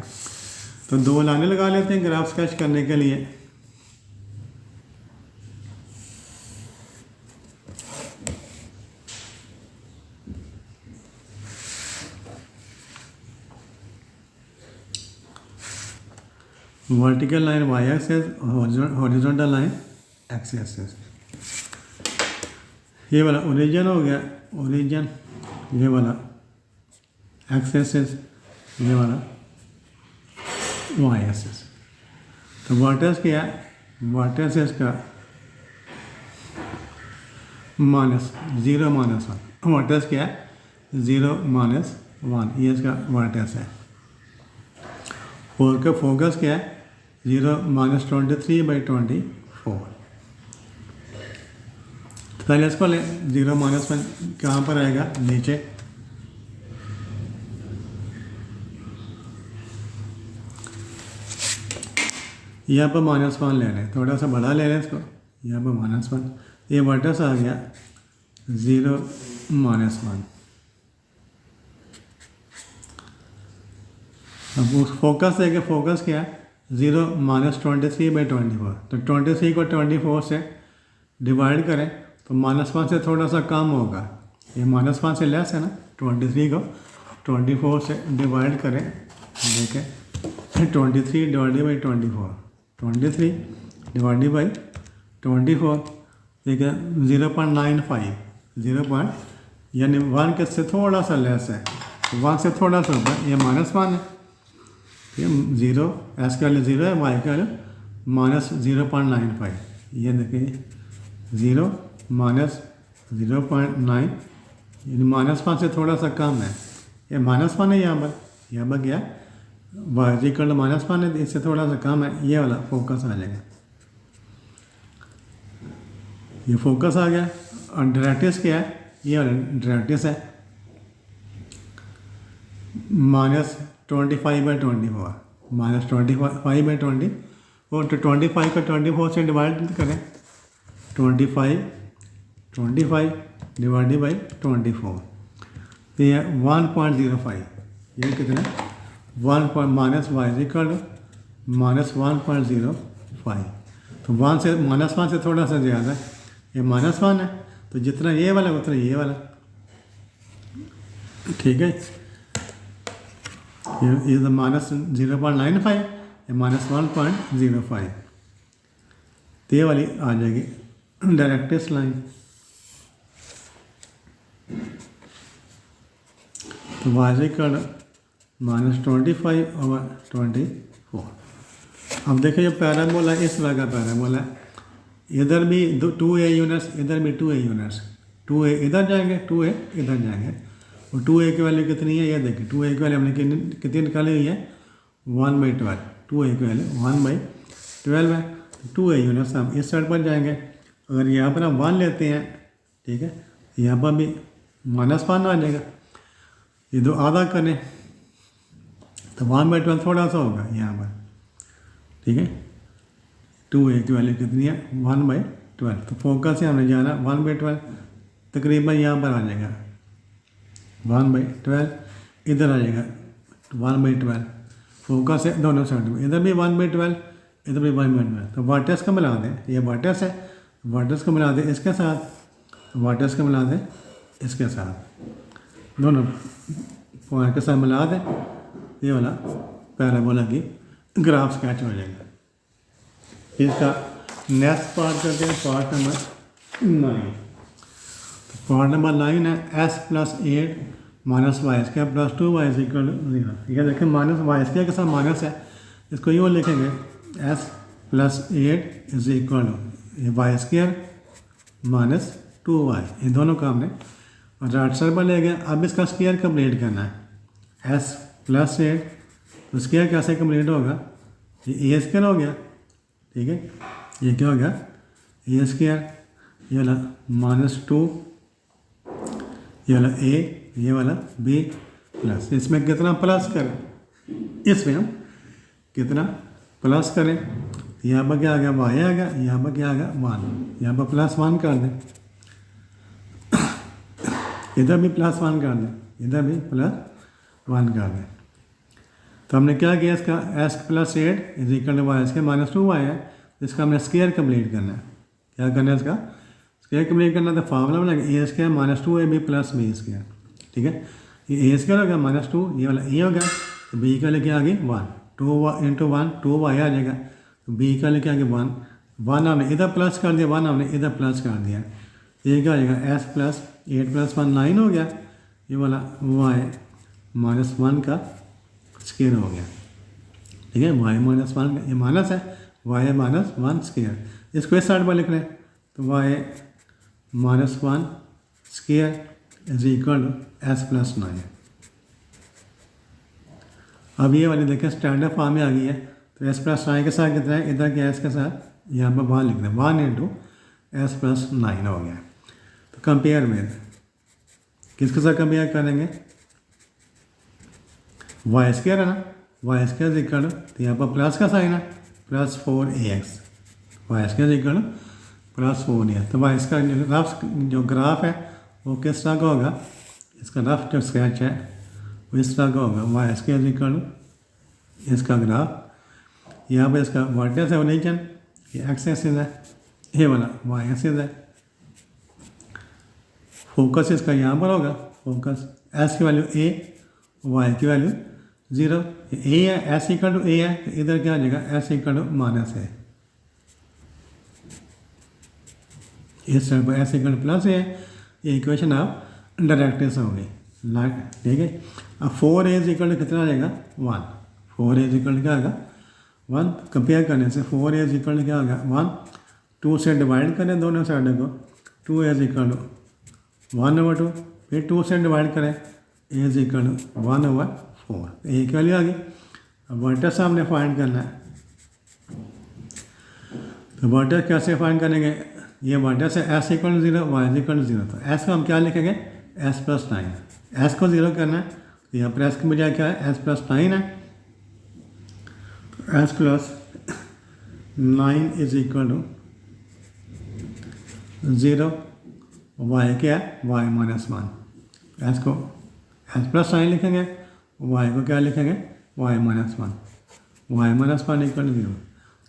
तो 2 लाइनें लगा लेते हैं ग्राफ स्केच करने के लिए। Vertical line Y axis horizontal line X axis. ये वाला ओरिजिन हो गया ओरिजिन ये वाला एक्स एक्सिस ये वाला वाई एक्सिस। तो वर्टेक्स क्या है वर्टेक्स इसका माइनस 0 माइनस 1 वर्टेक्स क्या है 0 माइनस 1 ये इसका वर्टेक्स है। और का फोकस क्या है 0 माइनस 23/24। तो पहले इसको ले 0 माइनस 1 कहाँ पर आएगा नीचे यहाँ पर -1 ले लें थोड़ा सा बड़ा ले लें इसको यहाँ पर -1 ये वर्टेक्स आ गया 0 माइनस 1। अब उस फोकस है कि फोकस क्या है 0 माइनस 23/24 तो 23 को 24 से डिवाइड करें तो -1 से थोड़ा सा कम होगा ये -1 से लेस है ना 23 को 24 से डिवाइड करें देखें 23 डिवाइडेड बाई 24 23 डिवाइडेड बाई 24 ठीक है 0.95 0. यानी 1 के से थोड़ा सा लेस है 1 से थोड़ा सा ऊपर ये -1 है ये 0 एस का वैल्यू 0 है वाई का वैल्यू -0.95 ये देखिए 0 माइनस 0.9 यानी -1 से थोड़ा सा कम है ये -1 है यहाँ पर क्या वाई इक्वल -1 है इससे थोड़ा सा कम है ये वाला फोकस आ जाएगा ये फोकस आ गया। और डायरेक्ट्रिक्स क्या है ये वाला डायरेक्ट्रिक्स है -25/24 -25/20 और 25 को 24 से डिवाइड करें 25 डिवाइडेड बाई 24 तो ये 1.05 ये कितना 1 माइनस वाई इक्वल -1.05 तो 1 से -1 से थोड़ा सा ज़्यादा है ये -1 है तो जितना ये वाला उतना ये वाला ठीक है ये तो -0.95 ये -1.05 तो ये वाली आ जाएगी डायरेक्ट्रिक्स लाइन। तो वाई इक्वल -25/24। अब देखिए जो पैराबोला इस तरह का पैराबोला है इधर भी 2a यूनिट्स इधर भी 2a यूनिट्स 2a इधर जाएंगे 2a इधर जाएंगे और 2a की वैल्यू कितनी है ये देखिए 2a की वैल्यू हमने कितनी निकाली हुई है 1/12 2a की वैल्यू 1/12 है 2a यूनिट्स हम इस साइड पर जाएंगे अगर यहाँ पर हम 1 लेते हैं ठीक है यहाँ पर भी -1 आ जाएगा ये दो आधा करें तो 1/12 थोड़ा सा होगा यहाँ पर ठीक है। 2a की वैल्यू कितनी है 1/12। तो फोकस से हमने जाना 1/12, तकरीबन यहाँ पर आ जाएगा 1/12, इधर आ जाएगा 1/12। फोकस है दोनों साइड में, इधर भी 1/12, इधर भी 1/12। तो वर्टेक्स को मिला दें, ये वर्टेक्स है, वर्टेक्स को मिला दें इसके साथ, वर्टेक्स को मिला दें इसके साथ, दोनों पॉइंट के साथ मिला दें, ये वाला पैराबोला की ग्राफ स्केच हो जाएगा। इसका नेक्स्ट पार्ट करते हैं, पार्ट नंबर 9। पार्ट नंबर 9 है s+8 - y² + 2y = 0। ये देखें -y² के साथ माइनस है, इसको यूँ लिखेंगे s+8 = y² - 2y। ये दोनों काम ने राइट साइड पर ले गए। अब इसका स्क्वायर कंप्लीट करना है, s+8 तो स्क्वायर कैसे कंप्लीट होगा, ये a² हो गया, ठीक है। ये क्या हो गया a², ये वाला -2, ये वाला a, ये वाला b प्लस, इसमें कितना प्लस करें, इसमें हम कितना प्लस करें, यहाँ पर क्या आ गया y आ गया, यहाँ पर क्या आ गया 1, यहाँ पर +1 कर दें, इधर भी +1 कर दें, इधर भी +1 कर दें। तो हमने क्या किया, इसका s+8 = y² - 2y है, इसका हमने स्क्वायर कंप्लीट करना है। क्या करना है, इसका स्क्वायर कंप्लीट करना है। तो फार्मूला बनाएंगे a² - 2ab + b², ठीक है। ये a² हो गया -2, ये वाला a हो गया, तो b का लेके आ गई 1, 2 × 1 2y आ जाएगा, तो b का लेके आ गया 1, 1 हमने इधर प्लस कर दिया, 1 हमने इधर प्लस कर दिया, ये क्या हो जाएगा s+8 + 1 9 हो गया, ये वाला y - 1 का स्क्वायर हो गया, ठीक है। y - 1 ये माइनस है, y - 1 स्क्वायर, इसको इस साइड पर लिख रहे हैं, तो y - 1 स्क्वायर = s+9। अब ये वाली देखें स्टैंडर्ड फॉर्म में आ गई है, तो s+9 के साथ कितना है, इधर के s के साथ यहाँ पर 1 लिख रहे हैं, 1 × s+9 हो गया। तो कंपेयर में किसके साथ कंपेयर करेंगे, y² है ना, y² तो यहाँ पर प्लस का साइन है, +4ax, y² +4a। तो y इसका रफ जो ग्राफ है वो किस तरह का होगा, इसका रफ जो स्केच है वो इस तरह का होगा, y² इसका ग्राफ, यहाँ पर इसका वर्टेक्स है ओरिजिन, ये x एक्सिस है, ये वाला y एक्सिस है, फोकस इसका यहाँ पर होगा, फोकस s की वैल्यू a, y की वैल्यू 0, a है, s = a है, तो इधर क्या आ जाएगा s = -a, इस साइड पर s = +a है, ये इक्वेशन आप डायरेक्ट से होगी, ठीक है। अब 4a = कितना आ जाएगा 1, 4a क्या आएगा 1, कंपेयर करने से 4a क्या आ गया 1, 2 से डिवाइड करें दोनों साइडों को, 2a = 1/2, फिर 2 से डिवाइड करें, a = 1/4, a की वैल्यू आ गई। अब वर्टेक्स हमने फाइंड करना है, तो वर्टेक्स कैसे फाइंड करेंगे, ये वर्टेक्स है s = 0 y = 0, तो s को हम क्या लिखेंगे s+9, s को 0 करना है, तो यहाँ पर s की बजाय क्या है s+9 है, तो s+9 = 0, y क्या है y - 1, s को s+9 लिखेंगे, y को क्या लिखेंगे y - 1, y - 1 = 0।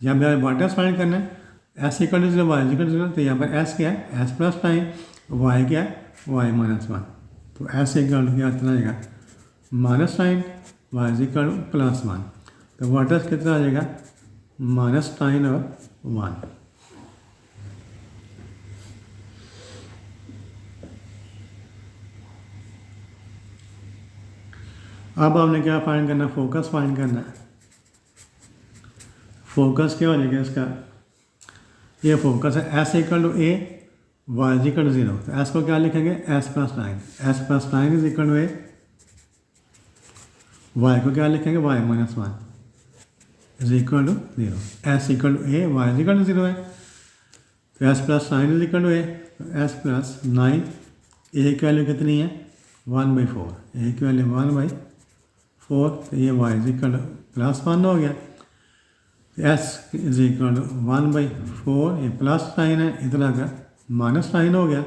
जब वर्टेक्स फाइंड करना है s = 0 y = 0, तो यहाँ पर s क्या है s+9, y क्या है y - 1, तो s क्या कितना आ जाएगा -9, y = +1, तो वर्टेक्स कितना आ जाएगा -9 और 1। अब हमने क्या फाइंड करना है, फोकस फाइंड करना है। फोकस क्या हो जाएगा इसका, ये फोकस है s = a, y = 0, तो s को क्या लिखेंगे s+9, s+9 = a, y को क्या लिखेंगे y - 1 = 0, s = a, y = 0 है, तो s+9 = a, तो s+9 a की वैल्यू कितनी है 1/4, a की वैल्यू 1/4, तो ये y = +1 हो गया। एस इज इक्वल टू 1/4, ये प्लस साइन है, इधर आकर माइनस साइन हो गया।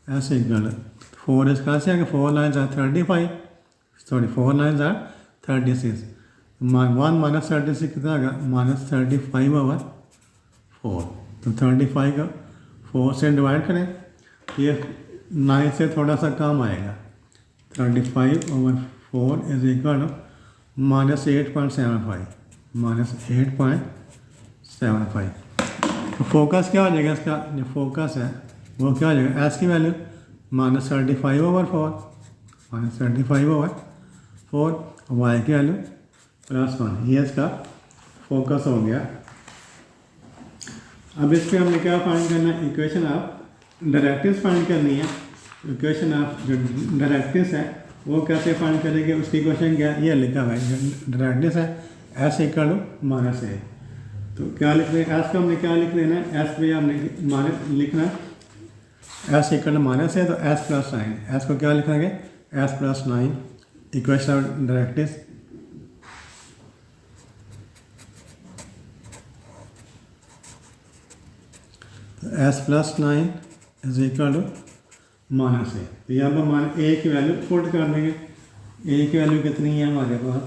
एस इक्वल 4 इस कहाँ से आएगा, 4 lines are 35, sorry 4 lines are 36, 1 minus 36 कितना आएगा, -35/4। तो 35 का 4 से डिवाइड करें, ये 9 से थोड़ा सा कम आएगा। 35/4 इज इक्वल टू -8.75, -8.75। तो फोकस क्या हो जाएगा, इसका जो फोकस है वो क्या हो जाएगा, एस की वैल्यू -35/4, -35/4, वाई की वैल्यू +1, ये इसका फोकस हो गया। अब इस पर हमने क्या फाइंड करना है, इक्वेशन ऑफ डायरेक्ट्रिक्स फाइंड करनी है। इक्वेशन ऑफ जो डायरेक्ट्रिक्स है वो कैसे फाइंड करेंगे, उसकी इक्वेशन क्या है, ये लिखा हुआ है। डायरेक्ट्रिक्स है एस इक्वल टू -a, तो क्या लिख रहे हैं, एस को हमने क्या लिख देना है, एस पे हमने माइनस लिखना है, एस इक्वल टू -a, तो एस + 9, एस को क्या लिखेंगे, S + 9, equation of directrix. S + 9 is equal to -a, तो यहाँ पर मान ए की वैल्यू पुट कर देंगे। ए की वैल्यू कितनी है हमारे पास,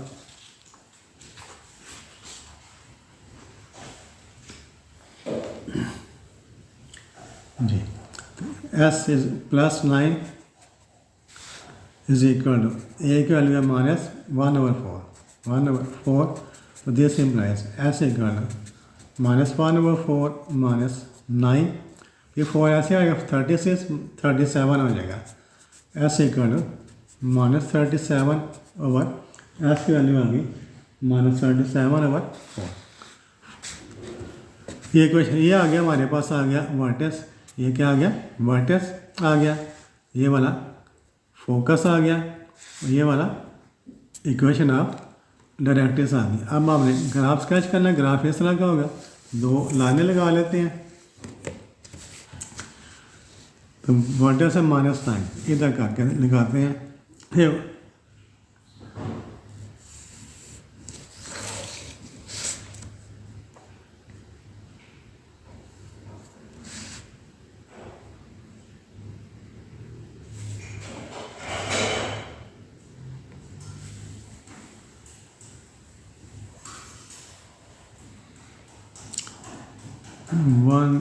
जी, S is +9 is equal to A की वैल्यू है -1/4, तो this implies S equal to -1/4 -9, ये 4 ऐसे आएगा 37 हो जाएगा। एस इक्वल टू -37/, एस की वैल्यू आ गई -37/4। ये क्वेश्चन ये आ गया हमारे पास, आ गया वर्टेक्स, ये क्या आ गया, वर्टेक्स आ गया, ये वाला फोकस आ गया, ये वाला इक्वेशन ऑफ डायरेक्ट्रिक्स आ गई। अब आपने ग्राफ स्केच करना है, ग्राफ इस तरह का होगा, 2 लाइनें लगा लेते हैं। तो वर्टेक्स है -9, इधर करके लगाते हैं, फिर वन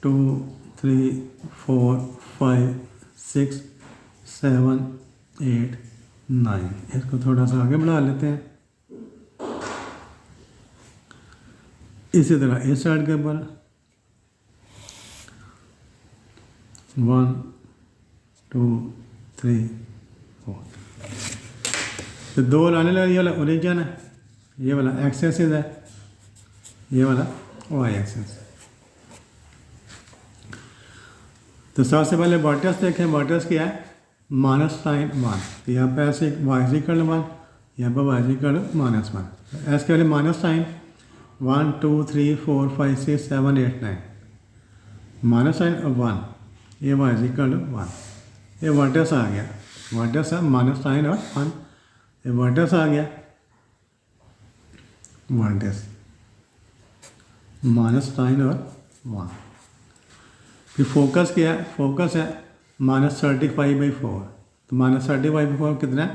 2 3 4 5 6 7 8 9, इसको थोड़ा सा आगे बढ़ा लेते हैं। इसी तरह इस साइड के ऊपर 1 2 3 4, तो 2 लाने लगा, ये वाला ओरिजिन है, ये वाला एक्स एक्सिस है, ये वाला वाई एक्सिस। तो सबसे पहले वर्टेक्स देखें, वर्टेक्स क्या है, -1, तो यहाँ पे ऐसे वाई इक्वल टू 1, यहाँ पर वाई इक्वल टू -1, एस के वाले -9, 1 2 3 4 5 6 7 8 9, -1, ये वाई इक्वल टू 1, ये वर्टेक्स आ गया, वर्टेक्स है -9 और 1, ये वर्टेक्स आ गया, वर्टेक्स -9 और 1। फिर फोकस क्या है, फोकस है -35/4, तो -35/4 कितना है,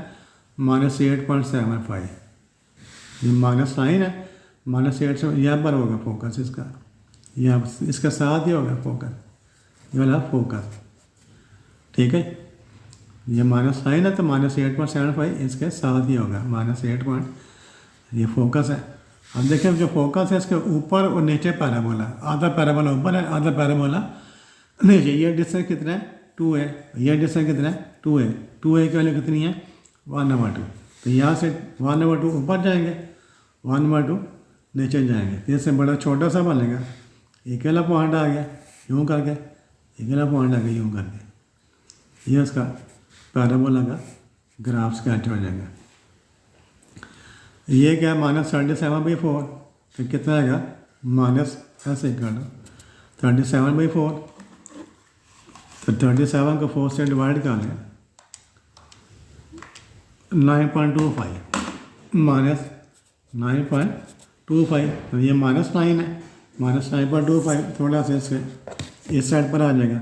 -8.75, ये -9 है, -8 से यहाँ पर होगा फोकस, इसका यहाँ इसका साथ ही होगा फोकस, ये वाला फोकस, ठीक है, ये -9 है तो -8.75 इसके साथ ही होगा, -8. ये फोकस है। अब देखिए जो फोकस है इसके ऊपर और नीचे पैराबोला, आधा पैराबोला ऊपर है, आधा पैराबोला नीचे। ये डिस्टेंस कितना है, 2 है, ये डिस्टेंस कितना है, 2 है, 2a की वैल्यू कितनी है, 1/2, तो यहाँ से 1/2 ऊपर जाएंगे, 1/2 नीचे जाएंगे, तो इससे बड़ा छोटा सा बनेगा, एक वाला पॉइंट आ गया यूँ करके, एक वाला पॉइंट आ गया यूँ करके, ये उसका पैराबोला का ग्राफ स्केच हो जाएगा। ये क्या है, -37/4, तो कितना आएगा, -37/4, तो 37 को 4 से डिवाइड कर लें, 9.25 -9.25, 2 5, तो ये -9 है, -9 पर 2 5 थोड़ा सा इसके इस साइड पर आ जाएगा,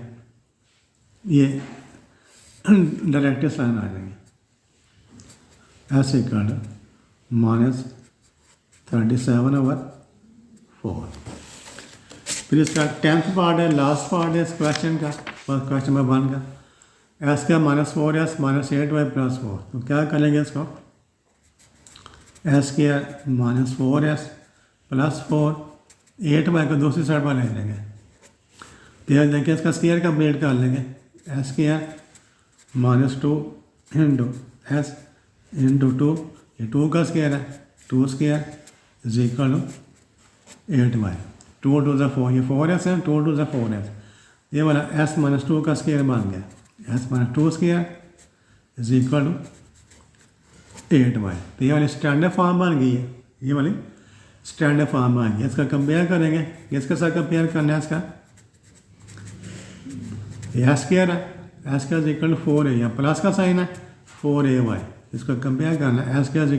ये डायरेक्ट साइन आ जाएंगे, ऐसे कर -37/4। फिर इसका 10th पार्ट है, लास्ट पार्ट है इस क्वेश्चन का, क्वेश्चन नंबर 1 का। एस का -4s -8y + 4, तो क्या करेंगे इसको, एस के -4s + 4 8y को दूसरी साइड पर ले लेंगे, तो देखिए इसका स्क्वायर कंप्लीट कर लेंगे, एस के -2 × s × 2, ये 2 का स्क्वायर है, 2 स्क्वायर = 8y, 2 2 = 4, ये 4s है, 2 2 = 4s, ये वाला s - 2 का स्क्वायर बन गया, s - 2 स्क्वायर = 8y, तो ये वाली स्टैंडर्ड फॉर्म बन गई है, ये वाली स्टैंडर्ड फॉर्म बन गई। इसका कंपेयर करेंगे, किसके साथ कंपेयर करना है इसका, एस स्क्वायर है, एस स्क्वायर = 4a, या प्लस का साइन है 4ay, इसको कंपेयर करना है, एस स्क्वायर =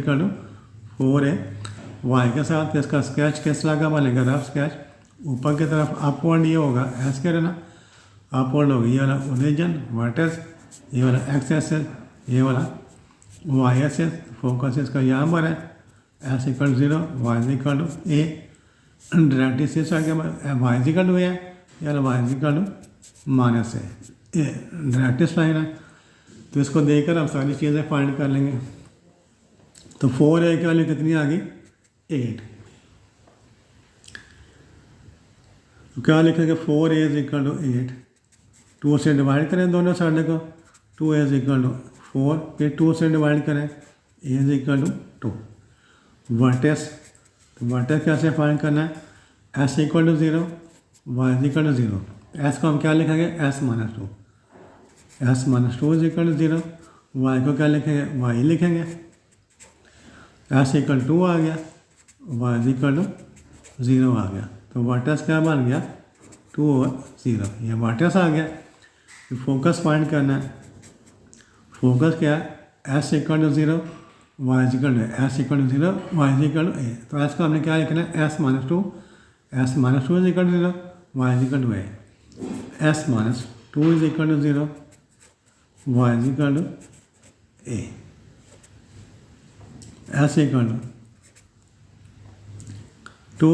4ay के साथ। इसका स्केच किस तरह का बनेगा, रफ स्केच, ऊपर की तरफ अपवर्ड ये होगा, एस स्क्वायर है ना, अपवर्ड होगा, ये वाला ओरिजिन वर्टेक्स, ये वाला एक्स एक्सिस, ये वाला वाई एक्सिस, फोकस इसका यहाँ पर है, एस = 0, वाई = a, डायरेक्ट इससे आगे वाई = a है, या वाई = -a, ये डायरेक्ट लाइन है, तो इसको देखकर हम सारी चीज़ें फाइंड कर लेंगे। तो 4a की वैल्यू कितनी आ गई, 8, तो क्या लिखेंगे, 4a = 8, 2 से डिवाइड करें दोनों साइड को, 2a = 4, फिर 2 से डिवाइड करें, a = 2, वर्टेक्स, तो वर्टेक्स कैसे फाइंड करना है, s = 0, y = 0, s को हम क्या लिखेंगे, s - 2, s - 2 = 0, y को क्या लिखेंगे, y लिखेंगे, s = 2 आ गया, y = 0 आ गया, तो वर्टेक्स क्या बन गया, 2 और 0, ये वर्टेक्स आ गया। तो फोकस फाइंड करना है, फोकस क्या है, s = 0, y = 0, s = 0, y = a, तो s को हमने क्या लिखना है, s - 2, s - 2 = 0, y = a, s - 2 = 0, y = a, s = 2,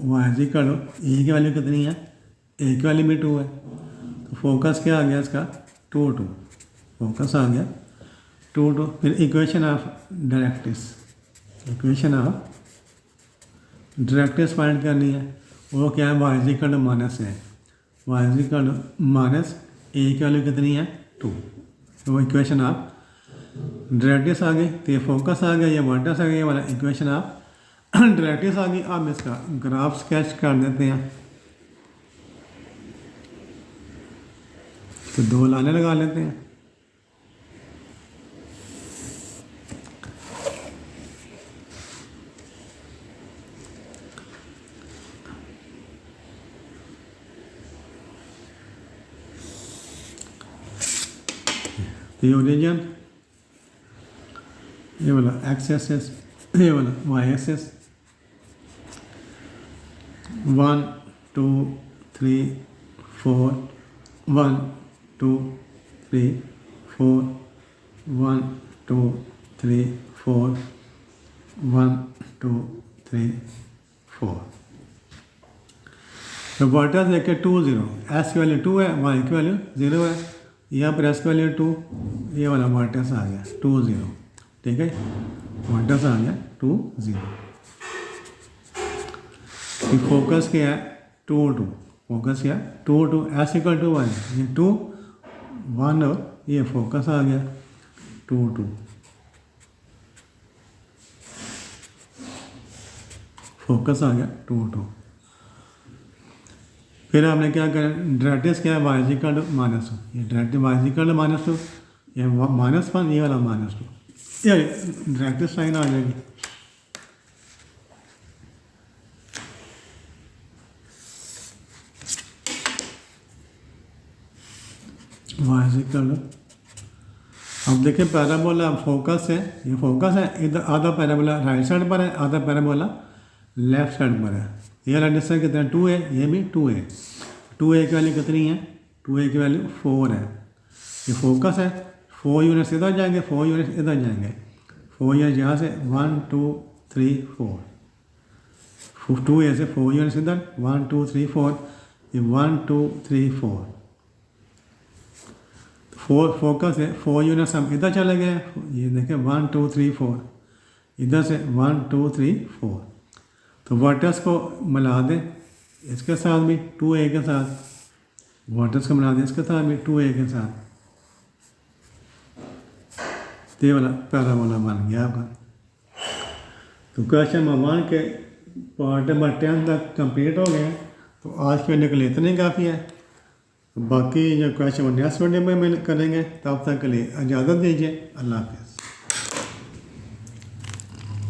y = a की वैल्यू कितनी है, a की वैल्यू भी 2 है, तो फोकस क्या आ गया इसका, 2 2, फोकस आ गया 2 2। फिर equation of directrix, equation of directrix find करनी है, वो क्या है, y = -a, y = -a की वैल्यू कितनी है, 2, तो वो इक्वेशन ऑफ डायरेक्ट्रिक्स आ गई, तो ये फोकस आ गया, ये वर्टेक्स आ गया, ये वाला इक्वेशन ऑफ डायरेक्ट्रिक्स आ गई। अब इसका ग्राफ स्केच कर देते हैं, तो 2 लाइनें लगा लेते हैं, ये ओरिजिन, ये वाला एक्स एक्सिस, ये वाला वाई एक्सिस, 1 2 3 4, 1 2 3 4, 1 2 3 4, 1 2 3 4, तो वर्टेक्स देखिए 2 0, एस की वैल्यू 2 है, वाई की वैल्यू 0 है, यहाँ पर एस की वैल्यू 2, ये वाला वर्टेक्स आ गया 2 0, ठीक है, वर्टेक्स आ गया 2 0। फोकस क्या है, 2 2, फोकस क्या 2 2, एस = 1, ये 2 1 और ये फोकस आ गया 2 2, फोकस आ गया 2 2। फिर हमने क्या करा, डायरेक्ट्रिक्स क्या है, y = -2, ये डायरेक्ट्रिक्स y = -2, ये -1, ये वाला -2, ये डायरेक्ट्रिक्स साइन आ जाएगी। y = अब देखिए पैराबोला फोकस है, ये फोकस है, इधर आधा पैराबोला राइट साइड पर है, आधा पैराबोला लेफ्ट साइड पर है। ये वाला डिस्टेंस कितना है 2a, ये भी 2a। 2a की वैल्यू कितनी है? 2a की वैल्यू 4 है। ये फोकस है, 4 यूनिट्स इधर जाएंगे, 4 यूनिट्स इधर जाएंगे। 4 यूनिट्स यहाँ से 1 2 3 4, 2a से 4 यूनिट्स इधर 1 2 3 4, ये 1 2 3 4। 4 फोकस है, 4 यूनिट्स हम इधर चले गए, ये देखें 1 2 3 4, इधर से 1 2 3 4। तो वर्टेक्स को मिला दें इसके साथ भी 2a के साथ, वर्टेक्स को मिला दें इसके साथ भी 2a के साथ, तो ये वाला पैराबोला बन गया आपका। तो क्वेश्चन नंबर 1 के पार्ट नंबर 10 तक कंप्लीट हो गए। तो आज के वीडियो के लिए इतना ही काफ़ी है। तो बाकी जो क्वेश्चन नेक्स्ट वीडियो में करेंगे, तब तक के लिए इजाज़त दीजिए। अल्लाह हाफ़िज़।